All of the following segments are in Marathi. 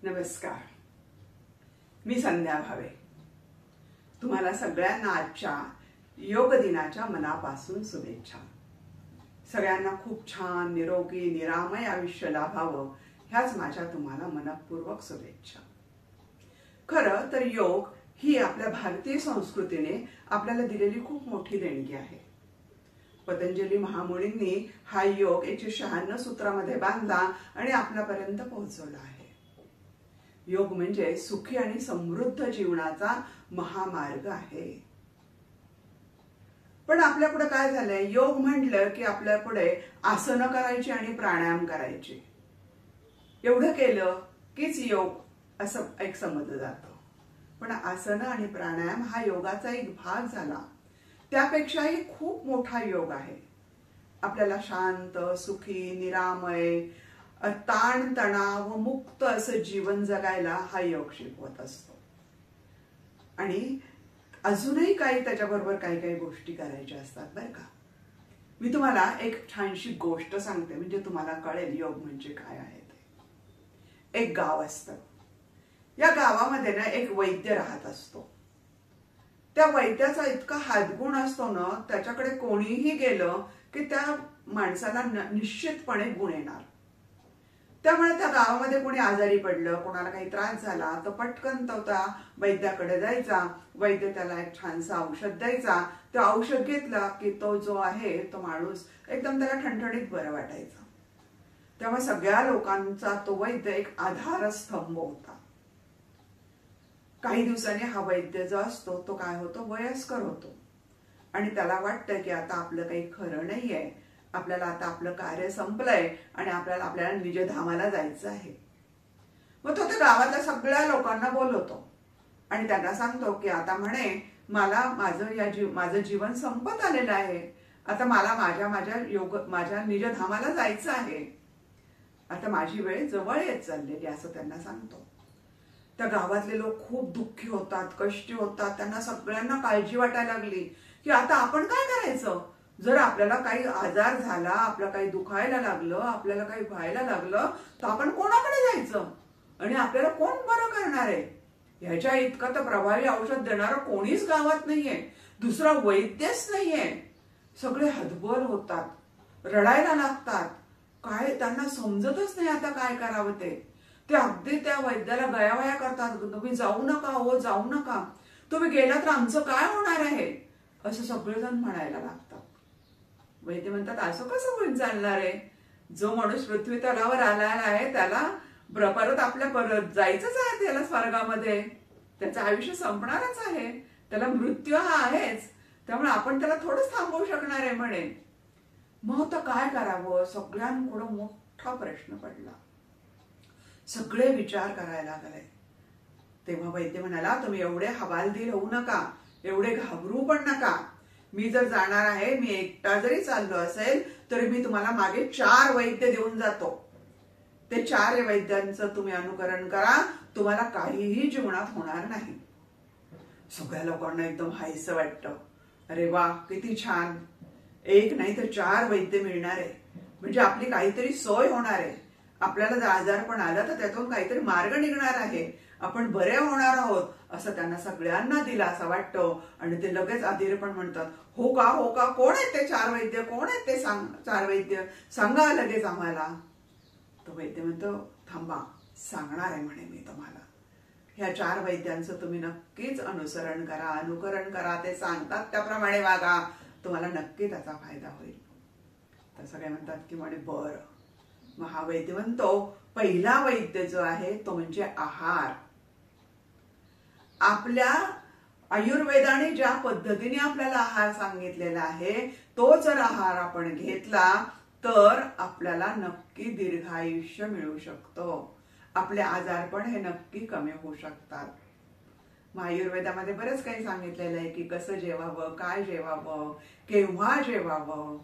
नमस्कार. मी संध्या भावे. तुम्हाला सगळ्यांना आजच्या योग दिनाच्या मनापासून शुभेच्छा. सगळ्यांना खूप छान निरोगी निरामय आयुष्य लाभावं ह्याच माझ्या तुम्हाला मनपूर्वक शुभेच्छा. खरं तर योग ही आपल्या भारतीय संस्कृतीने आपल्याला दिलेली खूप मोठी देणगी आहे. पतंजली महामुनींनी हा योग 196 सूत्रामध्ये बांधला आणि आपल्यापर्यंत पोहोचवला आहे. योग म्हणजे सुखी आणि समृद्ध जीवनाचा महामार्ग आहे. पण आपल्या पुढे काय झालंय, योग म्हटलं की आपल्या पुढे आसनं करायची आणि प्राणायाम करायचे. एवढं केलं कीच योग असं एक समजलं जातं. पण आसनं आणि प्राणायाम हा योगाचा एक भाग झाला. त्यापेक्षाही खूप मोठा योग आहे. आपल्याला शांत, सुखी, निरामय, ताण तणाव मुक्त असं जीवन जगायला हा योग शिकवत असतो. आणि अजूनही काही त्याच्याबरोबर काही काही गोष्टी करायच्या असतात बरं का. मी तुम्हाला एक छानशी गोष्ट सांगते म्हणजे तुम्हाला कळेल योग म्हणजे काय आहे ते. एक गाव असतं. या गावामध्ये ना एक वैद्य राहत असतो. त्या वैद्याचा इतका हातगुण असतो ना, त्याच्याकडे कोणीही गेलं की त्या माणसाला निश्चितपणे गुण येणार. त्यामुळे त्या गावामध्ये कोणी आजारी पडलं, कोणाला काही त्रास झाला तर पटकन तो त्या वैद्याकडे जायचा. वैद्य त्याला एक छानसा औषध द्यायचा. ते औषध घेतला की तो जो आहे तो माणूस एकदम त्याला ठणठणीत बरं वाटायचं. त्यामुळे सगळ्या लोकांचा तो वैद्य एक आधारस्तंभ होता. काही दिवसांनी हा वैद्य जो असतो तो काय होतो, वयस्कर होतो. आणि त्याला वाटतं की आता आपलं काही खरं नाहीये, आपल्याला आता आपलं कार्य संपलंय आणि आपल्याला निजधामाला जायचं आहे. मग तो त्या गावातल्या सगळ्या लोकांना बोलवतो आणि त्यांना सांगतो की आता म्हणे मला माझं जीवन संपत आलेलं आहे. आता मला माझ्या निजधामाला जायचं आहे. आता माझी वेळ जवळ येत चाललेली असं त्यांना सांगतो. त्या गावातले लोक खूप दुःखी होतात, कष्टी होतात. त्यांना सगळ्यांना काळजी वाटायला लागली की आता आपण काय करायचं. जर आपल्याला काही आजार झाला, आपलं काही दुखायला लागलं, आपल्याला काही व्हायला लागलं तर आपण कोणाकडे जायचं आणि आपल्याला कोण बरं करणार आहे. ह्याच्या इतकं तर प्रभावी औषध देणारं कोणीच गावात नाहीये, दुसरा वैद्यच नाहीये. सगळे हतबल होतात, रडायला लागतात. काय त्यांना समजतच नाही आता काय करावं ते. ते अगदी त्या वैद्याला गयावया करतात. तुम्ही जाऊ नका, हो जाऊ नका, तुम्ही गेला तर आमचं काय होणार आहे असं सगळेजण म्हणायला लागतात. वैद्य म्हणतात असं कसं होईल चालणार आहे. जो माणूस पृथ्वी तलावर आलेला आहे त्याला परत परत जायचंच आहे त्याला स्वर्गामध्ये. त्याचं आयुष्य संपणारच आहे, त्याला मृत्यू हा आहेच. त्यामुळे आपण त्याला थोडंच थांबवू शकणार आहे म्हणे. मग आता काय करावं, सगळ्यांकडे मोठा प्रश्न पडला. सगळे विचार करायला लागले. तेव्हा वैद्य म्हणाला तुम्ही एवढे हवालदिल होऊ नका, एवढे घाबरू पण नका. मी जर जाणार आहे, मी एकटा जरी चाललो असेल तरी मी तुम्हाला मागे 4 वैद्य देऊन जातो. ते 4 वैद्यांचं तुम्ही अनुकरण करा, तुम्हाला काहीही जीवनात होणार नाही. सगळ्या लोकांना एकदम हायसं वाटतं. अरे वा किती छान, एक नाही तर 4 वैद्य मिळणार आहे म्हणजे आपली काहीतरी सोय होणार आहे. आपल्याला जर आजारपण आलं तर त्यातून काहीतरी मार्ग निघणार आहे, आपण बरे होणार आहोत असं त्यांना सगळ्यांना दिलासा वाटतो. आणि ते लगेच अधीर पण म्हणतात हो का, हो का, कोण आहेत ते 4 वैद्य, कोण आहेत ते 4 वैद्य, सांगा लगेच आम्हाला. तो वैद्य म्हणतो थांबा, सांगणार आहे म्हणे मी तुम्हाला. ह्या 4 वैद्यांचं तुम्ही नक्कीच अनुकरण करा. ते सांगतात त्याप्रमाणे वागा, तुम्हाला नक्की त्याचा फायदा होईल. तर सगळे म्हणतात की म्हणे बरं. मग हा वैद्य म्हणतो पहिला वैद्य जो आहे तो म्हणजे आहार. आपल्या आयुर्वेदाने ज्या पद्धतीने आपल्याला आहार सांगितलेला आहे तो जर आहार आपण घेतला तर आपल्याला नक्की दीर्घायुष्य मिळू शकतो. आपले आजारपण हे नक्की कमी होऊ शकतात. मग आयुर्वेदामध्ये बरंच काही सांगितलेलं आहे की कसं जेवावं, काय जेवावं, केव्हा जेवावं.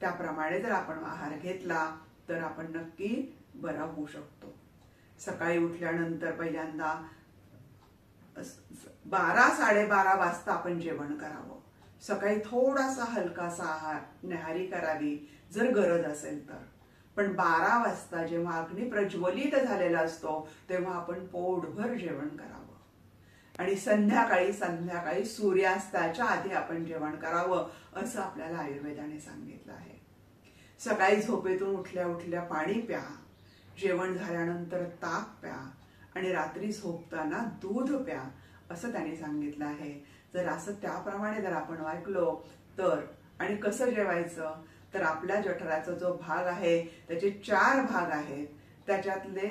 त्याप्रमाणे जर आपण आहार घेतला तर आपण नक्की बरा होऊ शकतो. सकाळी उठल्यानंतर पहिल्यांदा 12-12:30 वाजता आपण जेवण करावं. सकाळी थोडासा हलकासा आहार, न्याहारी करावी जर गरज असेल तर. पण 12 वाजता जेव्हा अग्नी प्रज्वलित झालेला असतो तेव्हा आपण पोटभर जेवण करावं आणि संध्याकाळी सूर्यास्ताच्या आधी आपण जेवण करावं असं आपल्याला आयुर्वेदाने सांगितलं आहे. सकाळी झोपेतून उठल्या उठल्या पाणी प्या, जेवण झाल्यानंतर ताक प्या आणि रात्री झोपताना दूध प्या असं त्यांनी सांगितलं आहे. जर असं त्याप्रमाणे जर आपण वागलो तर, आणि कसं जेवायचं तर आपल्या जठराचा जो भाग आहे त्याचे 4 भाग आहेत. त्याच्यातले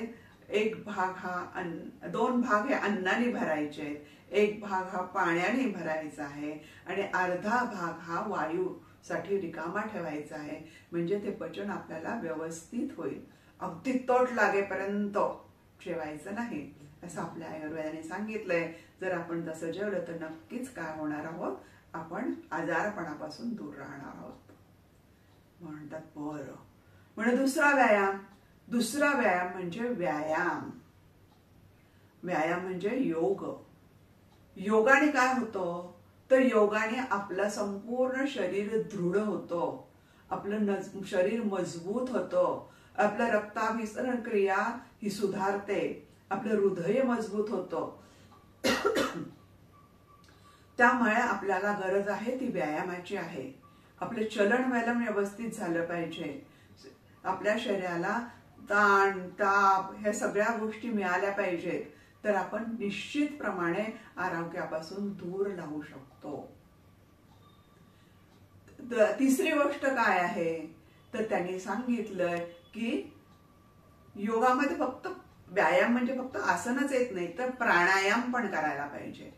1 भाग हा 2 भाग हे अन्नाने भरायचे, 1 भाग हा पाण्याने भरायचा आहे आणि अर्धा भाग हा वायूसाठी रिकामा ठेवायचा आहे. म्हणजे ते पचन आपल्याला व्यवस्थित होईल. अगदी तोट लागेपर्यंत जेवायचं नाही असं आपल्या आयुर्वेदाने सांगितलंय. जर आपण तसं जेवलं तर नक्कीच काय होणार आहोत, आपण आजारपणापासून दूर राहणार आहोत. म्हणतात बरं, म्हणजे दुसरा व्यायाम म्हणजे व्यायाम म्हणजे योग. योगाने काय होतं तर योगाने आपलं संपूर्ण शरीर दृढ होतं, आपलं शरीर मजबूत होतं, आपलं रक्ताभिसरण क्रिया ही सुधारते, आपलं हृदय मजबूत होतं. त्यामुळे आपल्याला गरज आहे ती व्यायामाची आहे. आपलं चलनवलन व्यवस्थित झालं पाहिजे. आपल्या शरीराला ताण ताप ह्या सगळ्या गोष्टी मिळाल्या पाहिजेत, तर आपण निश्चितप्रमाणे आरोग्यापासून दूर राहू शकतो. तिसरी गोष्ट काय आहे तर त्यांनी सांगितलंय की योगामध्ये फक्त व्यायाम म्हणजे फक्त आसनच येत नाही तर प्राणायाम पण करायला पाहिजे.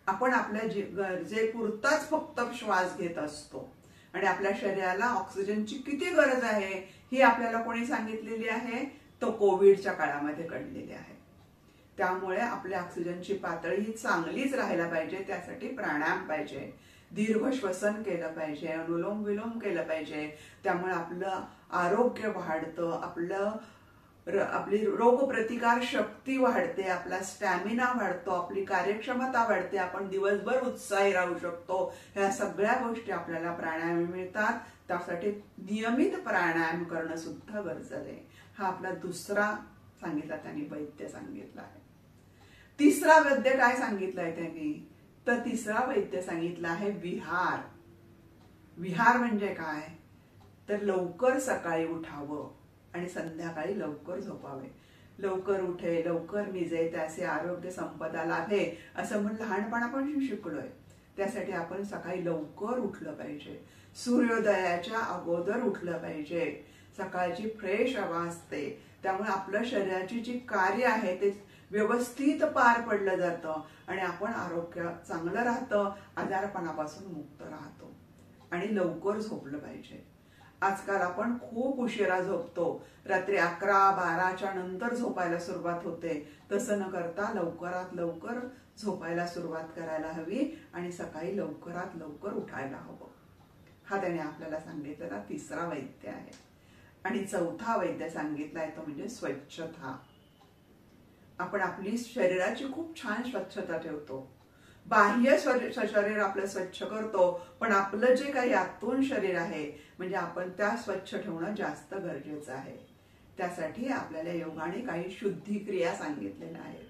आपण आपल्या गरजेपुरताच फक्त श्वास घेत असतो आणि आपल्या शरीराला ऑक्सिजनची किती गरज आहे ही आपल्याला कोणी सांगितलेली आहे, तो कोविडच्या काळामध्ये कळलेली आहे. त्यामुळे आपल्या ऑक्सिजनची पातळी ही चांगलीच राहायला पाहिजे. त्यासाठी प्राणायाम पाहिजे, दीर्घ श्वसन केलं पाहिजे, अनुलोम विलोम केलं पाहिजे. त्यामुळे आपलं आरोग्य वाढतं, आपली रोगप्रतिकार शक्ती वाढते, आपला स्टॅमिना वाढतो, आपली कार्यक्षमता वाढते, आपण दिवसभर उत्साही राहू शकतो. ह्या सगळ्या गोष्टी आपल्याला प्राणायाम मिळतात. त्यासाठी नियमित प्राणायाम करणं सुद्धा गरजेचं आहे. हा आपला दुसरा सांगितला त्यांनी वैद्य सांगितला आहे. तिसरा वैद्य काय सांगितलंय त्यांनी तर तिसरा वैद्य सांगितला आहे विहार. विहार म्हणजे काय तर लवकर सकाळी उठावं आणि संध्याकाळी लवकर झोपावे. लवकर उठे लवकर निजे त्याचे आरोग्य संपदा लाभे असं म्हणून लहानपणापासून शिकलोय. त्यासाठी आपण सकाळी लवकर उठलं पाहिजे, सूर्योदयाच्या अगोदर उठलं पाहिजे. सकाळची फ्रेश हवा असते, त्यामुळे आपल्या शरीराची जी कार्य आहे ते व्यवस्थित पार पडलं जातं आणि आपण आरोग्य चांगलं राहतं, आजारपणापासून मुक्त राहतो. आणि लवकर झोपलं पाहिजे. आजकाल आपण खूप उशिरा झोपतो, रात्री 11-12च्या नंतर झोपायला सुरुवात होते. तसं न करता लवकरात लवकर झोपायला सुरुवात करायला हवी आणि सकाळी लवकरात लवकर उठायला हवं. हा त्याने आपल्याला सांगितलेला तिसरा वैद्य आहे. आणि चौथा वैद्य सांगितलाय तो म्हणजे स्वच्छता. आपण आपली शरीराची खूप छान स्वच्छता ठेवतो, बाह्य शरीर आपलं स्वच्छ करतो, पण आपलं जे काही आतून शरीर आहे म्हणजे आपण त्या स्वच्छ ठेवणं जास्त गरजेचं आहे. त्यासाठी आपल्याला योगाने काही शुद्धी क्रिया सांगितलेल्या आहेत,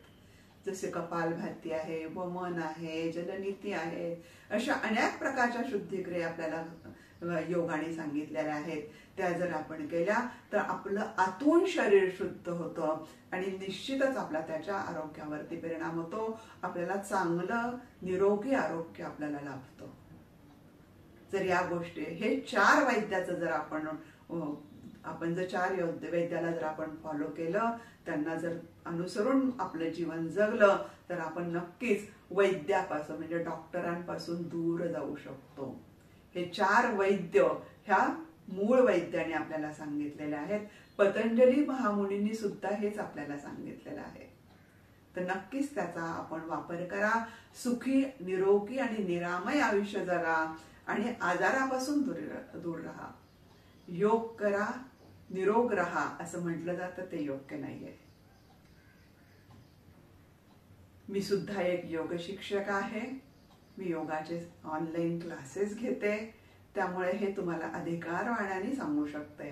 जसे कपालभाती आहे, वमन आहे, जलनीती आहे. अशा अनेक प्रकारच्या शुद्धी क्रिया आपल्याला योगाने सांगितलेल्या आहेत. त्या जर आपण केल्या तर आपलं आतून शरीर शुद्ध होतं आणि निश्चितच आपला त्याच्या आरोग्यावरती परिणाम होतो. आपल्याला चांगलं निरोगी आरोग्य आपल्याला लाभतं. जर या गोष्टी हे 4 वैद्याचं जर आपण जर 4 वैद्याला जर आपण फॉलो केलं, त्यांना जर अनुसरून आपलं जीवन जगलं तर आपण नक्कीच वैद्यापासून म्हणजे डॉक्टरांपासून दूर जाऊ शकतो. हे 4 वैद्य ह्या मूळ वैद्याने आपल्याला सांगितलेले आहेत. पतंजली महामुनींनी सुद्धा हेच आपल्याला सांगितलेलं आहे. तर नक्कीच त्याचा आपण वापर करा. सुखी निरोगी आणि निरामय आयुष्य जगा आणि आजारापासून दूर राहा. योग करा निरोग राहा असं म्हटलं जातं, ते योग्य नाहीये. मी सुद्धा एक योग शिक्षक आहे. मी योगाचे ऑनलाईन क्लासेस घेते, त्यामुळे हे तुम्हाला अधिकारवाण्याने सांगू शकते.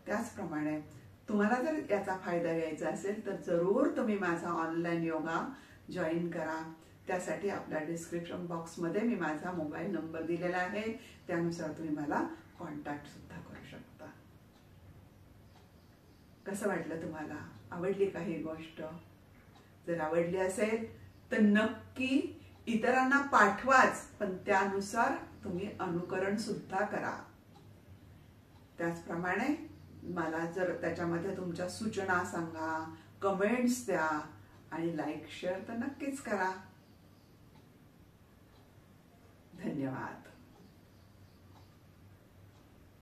त्याचप्रमाणे तुम्हाला जर याचा फायदा घ्यायचा असेल तर जरूर तुम्ही माझा ऑनलाईन योगा जॉईन करा. त्यासाठी आपल्या डिस्क्रिप्शन बॉक्समध्ये मी माझा मोबाईल नंबर दिलेला आहे, त्यानुसार तुम्ही मला कॉन्टॅक्ट सुद्धा करू शकता. कसं वाटलं तुम्हाला? आवडली का ही गोष्ट? जर आवडली असेल तर नक्की इतरांना पाठवाच, पण त्यानुसार तुम्ही अनुकरण सुद्धा करा. त्याचप्रमाणे मला जर त्याच्यामध्ये तुमच्या सूचना सांगा, कमेंट्स द्या आणि लाईक शेअर तर नक्कीच करा. धन्यवाद.